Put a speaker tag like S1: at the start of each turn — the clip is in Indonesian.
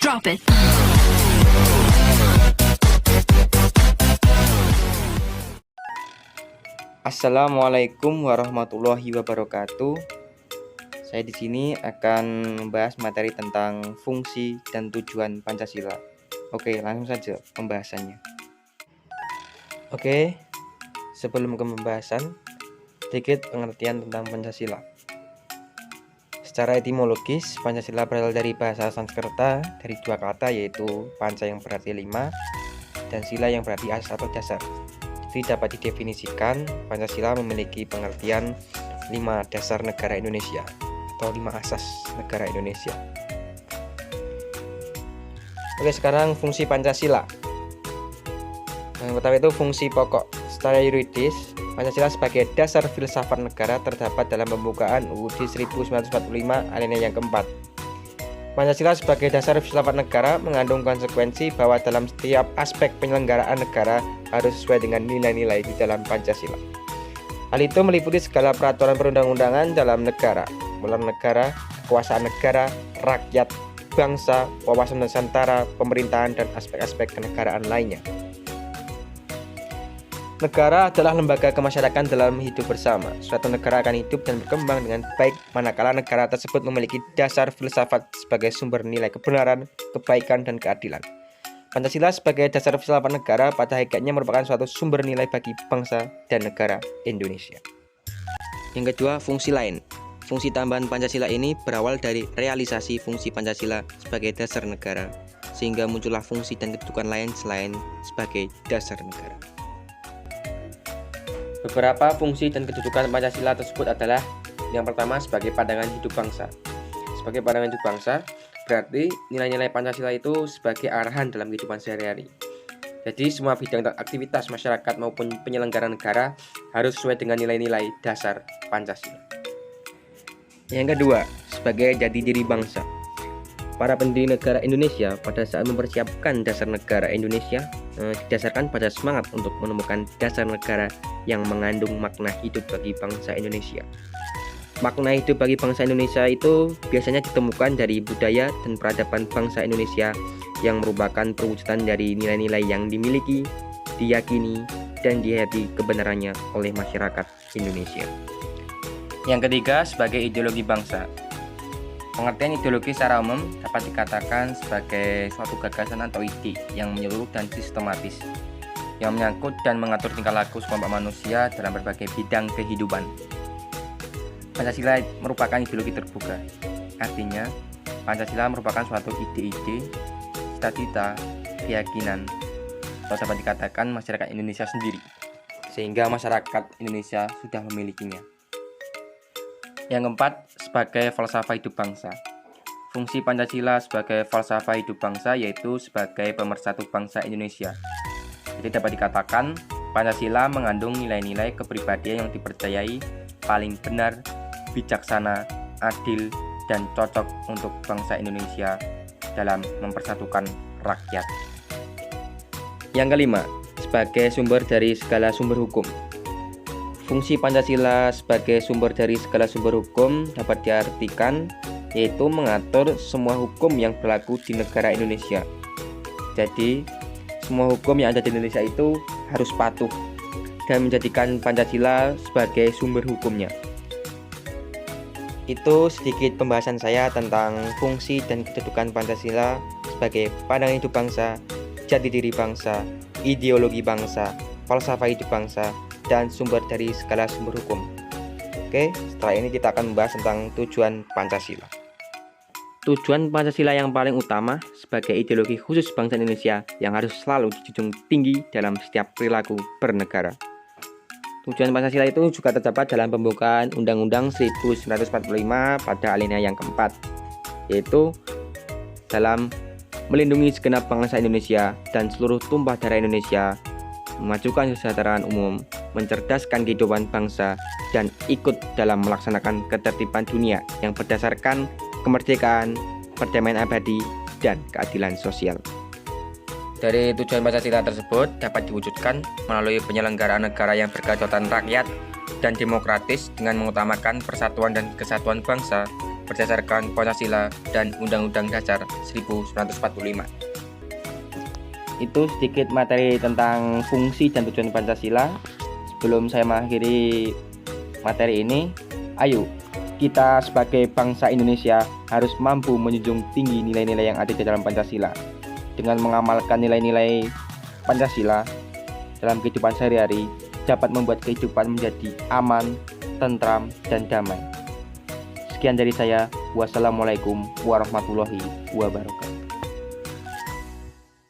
S1: Drop it.
S2: Assalamualaikum warahmatullahi wabarakatuh. Saya di sini akan membahas materi tentang fungsi dan tujuan Pancasila. Oke, langsung saja pembahasannya. Oke, sebelum ke pembahasan, sedikit pengertian tentang Pancasila. Secara etimologis, Pancasila berasal dari bahasa Sanskerta dari dua kata, yaitu panca yang berarti 5 dan sila yang berarti asas atau dasar. Jadi dapat didefinisikan Pancasila memiliki pengertian 5 dasar negara Indonesia atau 5 asas negara Indonesia. Oke, sekarang fungsi Pancasila. Yang pertama itu fungsi pokok. Secara yuridis, Pancasila sebagai dasar filsafat negara terdapat dalam pembukaan UUD 1945 alinea yang keempat. Pancasila sebagai dasar filsafat negara mengandung konsekuensi bahwa dalam setiap aspek penyelenggaraan negara harus sesuai dengan nilai-nilai di dalam Pancasila. Hal itu meliputi segala peraturan perundang-undangan dalam negara, mulai negara, kekuasaan negara, rakyat, bangsa, wawasan Nusantara, pemerintahan, dan aspek-aspek kenegaraan lainnya. Negara adalah lembaga kemasyarakatan dalam hidup bersama. Suatu negara akan hidup dan berkembang dengan baik manakala negara tersebut memiliki dasar filsafat sebagai sumber nilai kebenaran, kebaikan, dan keadilan. Pancasila sebagai dasar filsafat negara pada hakikatnya merupakan suatu sumber nilai bagi bangsa dan negara Indonesia. Yang kedua, fungsi lain. Fungsi tambahan Pancasila ini berawal dari realisasi fungsi Pancasila sebagai dasar negara, sehingga muncullah fungsi dan kedudukan lain selain sebagai dasar negara. Beberapa fungsi dan kedudukan Pancasila tersebut adalah yang pertama sebagai pandangan hidup bangsa. Sebagai pandangan hidup bangsa berarti nilai-nilai Pancasila itu sebagai arahan dalam kehidupan sehari-hari. Jadi semua bidang aktivitas masyarakat maupun penyelenggaraan negara harus sesuai dengan nilai-nilai dasar Pancasila. Yang kedua, sebagai jati diri bangsa. Para pendiri negara Indonesia pada saat mempersiapkan dasar negara Indonesia didasarkan pada semangat untuk menemukan dasar negara yang mengandung makna hidup bagi bangsa Indonesia. Makna hidup bagi bangsa Indonesia itu biasanya ditemukan dari budaya dan peradaban bangsa Indonesia yang merupakan perwujudan dari nilai-nilai yang dimiliki, diyakini, dan dihayati kebenarannya oleh masyarakat Indonesia. Yang ketiga, sebagai ideologi bangsa. Pengertian ideologi secara umum dapat dikatakan sebagai suatu gagasan atau ide yang menyeluruh dan sistematis, yang menyangkut dan mengatur tingkah laku sekelompok manusia dalam berbagai bidang kehidupan. Pancasila merupakan ideologi terbuka, artinya Pancasila merupakan suatu ide-ide, cita-cita, keyakinan, atau dapat dikatakan masyarakat Indonesia sendiri, sehingga masyarakat Indonesia sudah memilikinya. Yang keempat, sebagai falsafah hidup bangsa. Fungsi Pancasila sebagai falsafah hidup bangsa yaitu sebagai pemersatu bangsa Indonesia. Jadi dapat dikatakan, Pancasila mengandung nilai-nilai kepribadian yang dipercayai paling benar, bijaksana, adil, dan cocok untuk bangsa Indonesia dalam mempersatukan rakyat. Yang kelima, sebagai sumber dari segala sumber hukum. Fungsi Pancasila sebagai sumber dari segala sumber hukum dapat diartikan yaitu mengatur semua hukum yang berlaku di negara Indonesia. Jadi, semua hukum yang ada di Indonesia itu harus patuh dan menjadikan Pancasila sebagai sumber hukumnya. Itu sedikit pembahasan saya tentang fungsi dan kedudukan Pancasila sebagai pandangan hidup bangsa, jati diri bangsa, ideologi bangsa, falsafah hidup bangsa, dan sumber dari segala sumber hukum. Oke, setelah ini kita akan membahas tentang tujuan Pancasila. Tujuan Pancasila yang paling utama sebagai ideologi khusus bangsa Indonesia yang harus selalu dijunjung tinggi dalam setiap perilaku bernegara. Tujuan Pancasila itu juga terdapat dalam pembukaan Undang-Undang 1945 pada alinea yang keempat, yaitu dalam melindungi segenap bangsa Indonesia dan seluruh tumpah darah Indonesia, memajukan kesejahteraan umum, mencerdaskan kehidupan bangsa, dan ikut dalam melaksanakan ketertiban dunia yang berdasarkan kemerdekaan, perdamaian abadi, dan keadilan sosial. Dari tujuan Pancasila tersebut dapat diwujudkan melalui penyelenggaraan negara yang berkedaulatan rakyat dan demokratis dengan mengutamakan persatuan dan kesatuan bangsa berdasarkan Pancasila dan Undang-Undang Dasar 1945. Itu sedikit materi tentang fungsi dan tujuan Pancasila. Sebelum saya mengakhiri materi ini, ayo kita sebagai bangsa Indonesia harus mampu menjunjung tinggi nilai-nilai yang ada di dalam Pancasila. Dengan mengamalkan nilai-nilai Pancasila dalam kehidupan sehari-hari dapat membuat kehidupan menjadi aman, tentram, dan damai. Sekian dari saya. Wassalamualaikum warahmatullahi wabarakatuh.